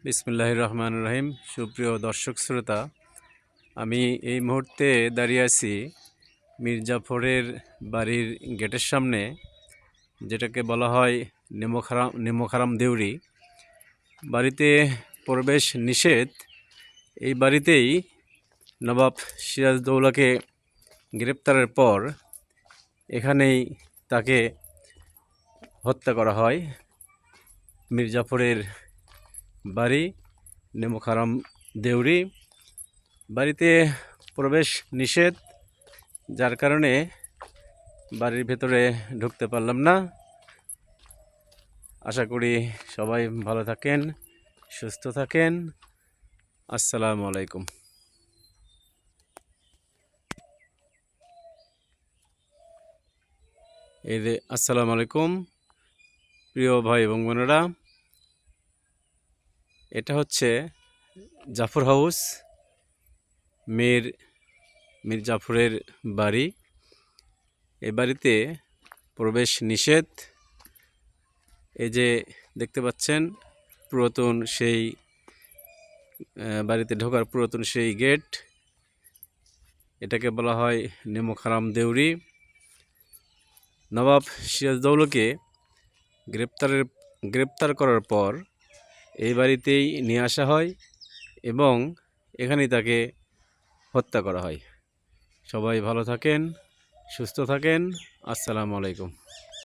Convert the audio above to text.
বিসমিল্লাহির রহমানির রহিম। সুপ্রিয় দর্শক শ্রোতা, আমি এই মুহূর্তে দাঁড়িয়ে আছি মির্জাফরের বাড়ির গেটের সামনে, যেটাকে বলা হয় নেমোখারাম দেউরি। বাড়িতে প্রবেশ নিষেধ। এই বাড়িতেই নবাব সিরাজদৌলাকে গ্রেপ্তারের পর এখানেই তাকে হত্যা করা হয়। মির্জাফরের বাড়ি নেমোখারাম দেউরি। বাড়িতে প্রবেশ নিষেধ, যার কারণে বাড়ির ভেতরে ঢুকতে পারলাম না। আশা করি সবাই ভালো থাকেন, সুস্থ থাকেন। আসসালামু আলাইকুম। আসসালামু আলাইকুম প্রিয় ভাই এবং বোনেরা, এটা হচ্ছে জাফর হাউস, মীর জাফরের বাড়ি। এই বাড়িতে প্রবেশ নিষেধ। এই যে দেখতে পাচ্ছেন পুরাতন সেই বাড়িতে ঢোকার পুরাতন সেই গেট, এটাকে বলা হয় নেমোখারাম দেউরি। নবাব সিরাজদৌলাকে গ্রেপ্তার করার পর এই বাড়িতেই নিয়ে আসা হয় এবং এখানেই তাকে হত্যা করা হয়। সবাই ভালো থাকেন, সুস্থ থাকেন। আসসালামু আলাইকুম।